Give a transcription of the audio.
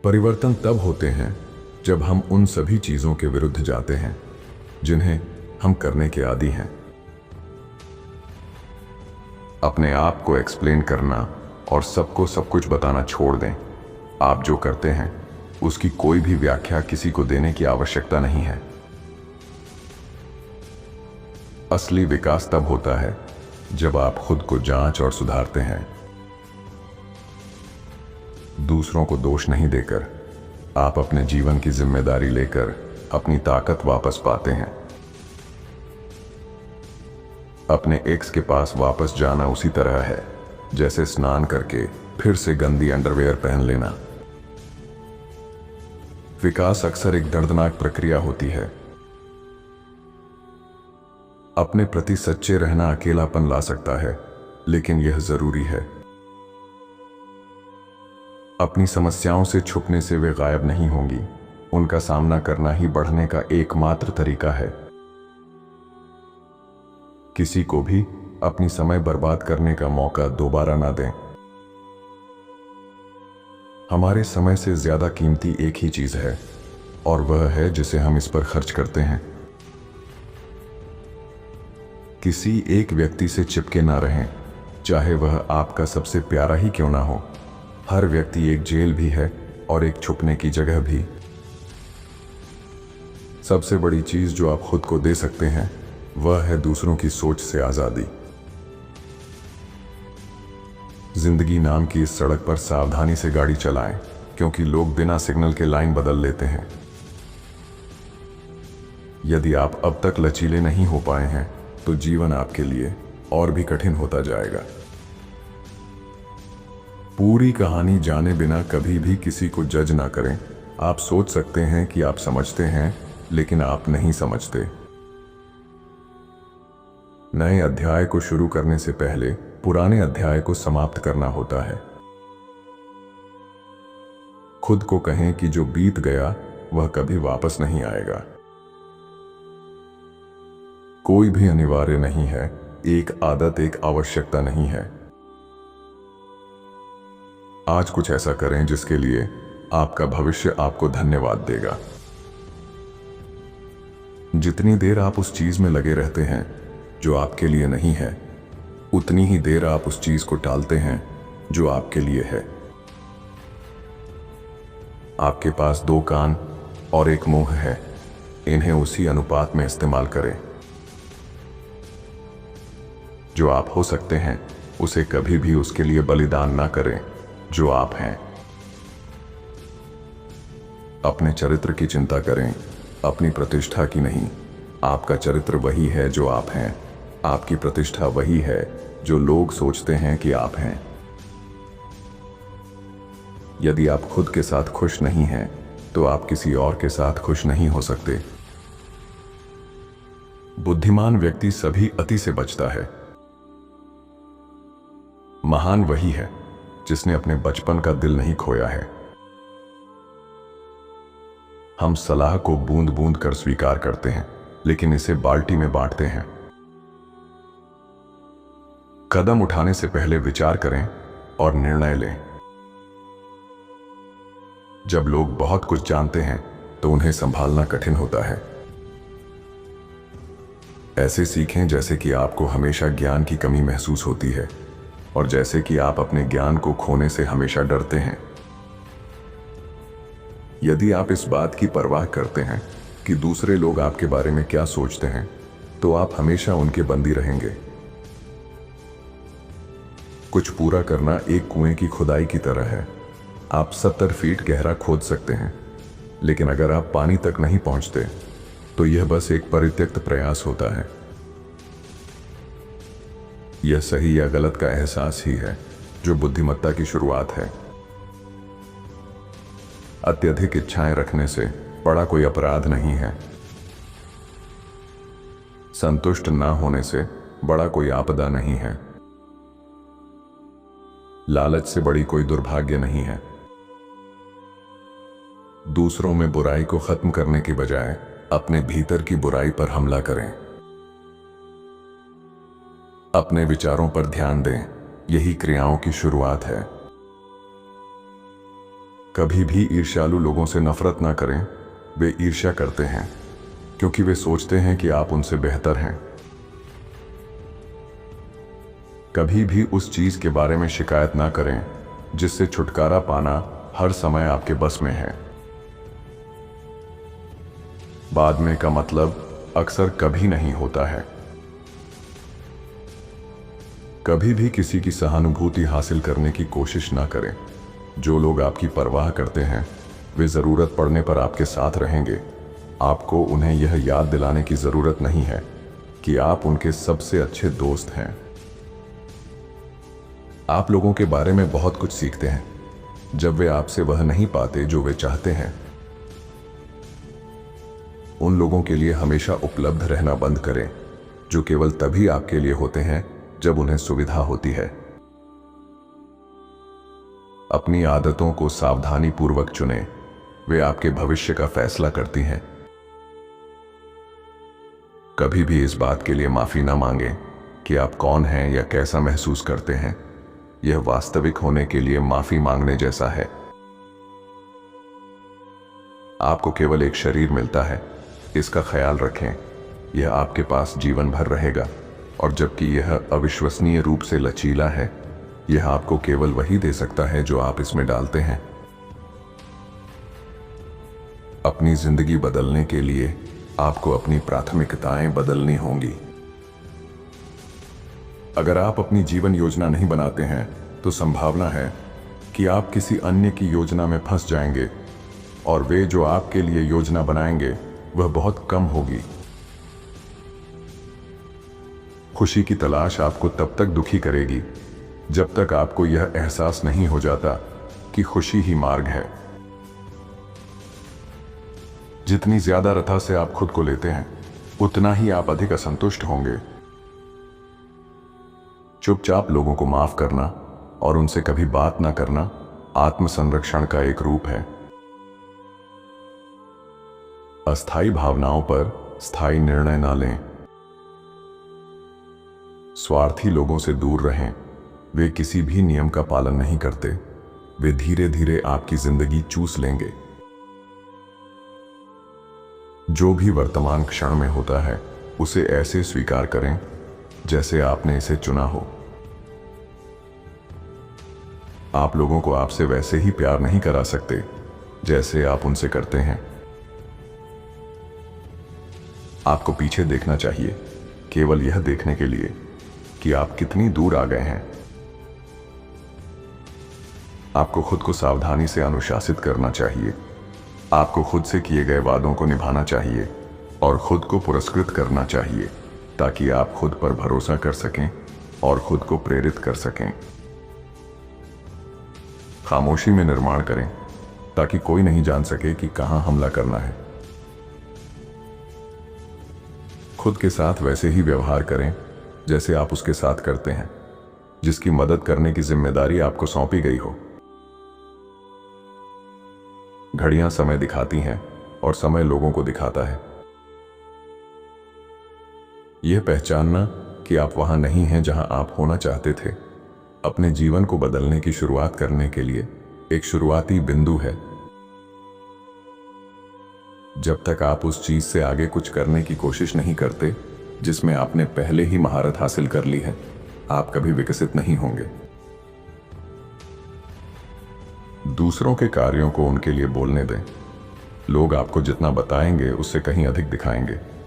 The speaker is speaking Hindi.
परिवर्तन तब होते हैं जब हम उन सभी चीजों के विरुद्ध जाते हैं जिन्हें हम करने के आदी हैं। अपने आप को एक्सप्लेन करना और सबको सब कुछ बताना छोड़ दें। आप जो करते हैं उसकी कोई भी व्याख्या किसी को देने की आवश्यकता नहीं है। असली विकास तब होता है जब आप खुद को जांच और सुधारते हैं, दूसरों को दोष नहीं देकर। आप अपने जीवन की जिम्मेदारी लेकर अपनी ताकत वापस पाते हैं। अपने एक्स के पास वापस जाना उसी तरह है जैसे स्नान करके फिर से गंदी अंडरवेयर पहन लेना। विकास अक्सर एक दर्दनाक प्रक्रिया होती है। अपने प्रति सच्चे रहना अकेलापन ला सकता है, लेकिन यह जरूरी है। अपनी समस्याओं से छुपने से वे गायब नहीं होंगी। उनका सामना करना ही बढ़ने का एकमात्र तरीका है। किसी को भी अपनी समय बर्बाद करने का मौका दोबारा ना दें। हमारे समय से ज्यादा कीमती एक ही चीज है, और वह है जिसे हम इस पर खर्च करते हैं। किसी एक व्यक्ति से चिपके ना रहें, चाहे वह आपका सबसे प्यारा ही क्यों ना हो। हर व्यक्ति एक जेल भी है और एक छुपने की जगह भी। सबसे बड़ी चीज जो आप खुद को दे सकते हैं वह है दूसरों की सोच से आजादी। जिंदगी नाम की इस सड़क पर सावधानी से गाड़ी चलाएं, क्योंकि लोग बिना सिग्नल के लाइन बदल लेते हैं। यदि आप अब तक लचीले नहीं हो पाए हैं तो जीवन आपके लिए और भी कठिन होता जाएगा। पूरी कहानी जाने बिना कभी भी किसी को जज ना करें। आप सोच सकते हैं कि आप समझते हैं, लेकिन आप नहीं समझते। नए अध्याय को शुरू करने से पहले पुराने अध्याय को समाप्त करना होता है। खुद को कहें कि जो बीत गया वह कभी वापस नहीं आएगा। कोई भी अनिवार्य नहीं है, एक आदत एक आवश्यकता नहीं है। आज कुछ ऐसा करें जिसके लिए आपका भविष्य आपको धन्यवाद देगा। जितनी देर आप उस चीज में लगे रहते हैं जो आपके लिए नहीं है, उतनी ही देर आप उस चीज को टालते हैं जो आपके लिए है। आपके पास 2 कान और 1 मुंह है, इन्हें उसी अनुपात में इस्तेमाल करें। जो आप हो सकते हैं उसे कभी भी उसके लिए बलिदान ना करें जो आप हैं। अपने चरित्र की चिंता करें, अपनी प्रतिष्ठा की नहीं। आपका चरित्र वही है जो आप हैं, आपकी प्रतिष्ठा वही है जो लोग सोचते हैं कि आप हैं। यदि आप खुद के साथ खुश नहीं हैं तो आप किसी और के साथ खुश नहीं हो सकते। बुद्धिमान व्यक्ति सभी अति से बचता है। महान वही है जिसने अपने बचपन का दिल नहीं खोया है। हम सलाह को बूंद बूंद कर स्वीकार करते हैं, लेकिन इसे बाल्टी में बांटते हैं। कदम उठाने से पहले विचार करें और निर्णय लें। जब लोग बहुत कुछ जानते हैं तो उन्हें संभालना कठिन होता है। ऐसे सीखें जैसे कि आपको हमेशा ज्ञान की कमी महसूस होती है, और जैसे कि आप अपने ज्ञान को खोने से हमेशा डरते हैं। यदि आप इस बात की परवाह करते हैं कि दूसरे लोग आपके बारे में क्या सोचते हैं, तो आप हमेशा उनके बंदी रहेंगे। कुछ पूरा करना एक कुएं की खुदाई की तरह है। आप 70 फीट गहरा खोद सकते हैं, लेकिन अगर आप पानी तक नहीं पहुंचते तो यह बस एक परित्यक्त प्रयास होता है। यह सही या गलत का एहसास ही है जो बुद्धिमत्ता की शुरुआत है। अत्यधिक इच्छाएं रखने से बड़ा कोई अपराध नहीं है। संतुष्ट ना होने से बड़ा कोई आपदा नहीं है। लालच से बड़ी कोई दुर्भाग्य नहीं है। दूसरों में बुराई को खत्म करने की बजाय अपने भीतर की बुराई पर हमला करें। अपने विचारों पर ध्यान दें, यही क्रियाओं की शुरुआत है। कभी भी ईर्ष्यालु लोगों से नफरत ना करें। वे ईर्ष्या करते हैं क्योंकि वे सोचते हैं कि आप उनसे बेहतर हैं। कभी भी उस चीज के बारे में शिकायत ना करें जिससे छुटकारा पाना हर समय आपके बस में है। बाद में का मतलब अक्सर कभी नहीं होता है। कभी भी किसी की सहानुभूति हासिल करने की कोशिश ना करें। जो लोग आपकी परवाह करते हैं वे जरूरत पड़ने पर आपके साथ रहेंगे। आपको उन्हें यह याद दिलाने की जरूरत नहीं है कि आप उनके सबसे अच्छे दोस्त हैं। आप लोगों के बारे में बहुत कुछ सीखते हैं जब वे आपसे वह नहीं पाते जो वे चाहते हैं। उन लोगों के लिए हमेशा उपलब्ध रहना बंद करें जो केवल तभी आपके लिए होते हैं जब उन्हें सुविधा होती है। अपनी आदतों को सावधानी पूर्वक चुनें, वे आपके भविष्य का फैसला करती हैं। कभी भी इस बात के लिए माफी ना मांगें कि आप कौन हैं या कैसा महसूस करते हैं। यह वास्तविक होने के लिए माफी मांगने जैसा है। आपको केवल एक शरीर मिलता है, इसका ख्याल रखें। यह आपके पास जीवन भर रहेगा और जबकि यह अविश्वसनीय रूप से लचीला है, यह आपको केवल वही दे सकता है जो आप इसमें डालते हैं। अपनी जिंदगी बदलने के लिए आपको अपनी प्राथमिकताएं बदलनी होंगी। अगर आप अपनी जीवन योजना नहीं बनाते हैं तो संभावना है कि आप किसी अन्य की योजना में फंस जाएंगे और वे जो आपके लिए योजना बनाएंगे वह बहुत कम होगी। खुशी की तलाश आपको तब तक दुखी करेगी जब तक आपको यह एहसास नहीं हो जाता कि खुशी ही मार्ग है। जितनी ज्यादा रथा से आप खुद को लेते हैं उतना ही आप अधिक असंतुष्ट होंगे। चुपचाप लोगों को माफ करना और उनसे कभी बात ना करना आत्मसंरक्षण का एक रूप है। अस्थायी भावनाओं पर स्थायी निर्णय ना लें। स्वार्थी लोगों से दूर रहें। वे किसी भी नियम का पालन नहीं करते। वे धीरे धीरे आपकी जिंदगी चूस लेंगे। जो भी वर्तमान क्षण में होता है उसे ऐसे स्वीकार करें जैसे आपने इसे चुना हो। आप लोगों को आपसे वैसे ही प्यार नहीं करा सकते जैसे आप उनसे करते हैं। आपको पीछे देखना चाहिए केवल यह देखने के लिए कि आप कितनी दूर आ गए हैं। आपको खुद को सावधानी से अनुशासित करना चाहिए। आपको खुद से किए गए वादों को निभाना चाहिए और खुद को पुरस्कृत करना चाहिए ताकि आप खुद पर भरोसा कर सकें और खुद को प्रेरित कर सकें। खामोशी में निर्माण करें ताकि कोई नहीं जान सके कि कहां हमला करना है। खुद के साथ वैसे ही व्यवहार करें जैसे आप उसके साथ करते हैं जिसकी मदद करने की जिम्मेदारी आपको सौंपी गई हो। घड़ियां समय दिखाती हैं और समय लोगों को दिखाता है। यह पहचानना कि आप वहां नहीं हैं जहां आप होना चाहते थे अपने जीवन को बदलने की शुरुआत करने के लिए एक शुरुआती बिंदु है। जब तक आप उस चीज से आगे कुछ करने की कोशिश नहीं करते जिसमें आपने पहले ही महारत हासिल कर ली है, आप कभी विकसित नहीं होंगे। दूसरों के कार्यों को उनके लिए बोलने दें। लोग आपको जितना बताएंगे उससे कहीं अधिक दिखाएंगे।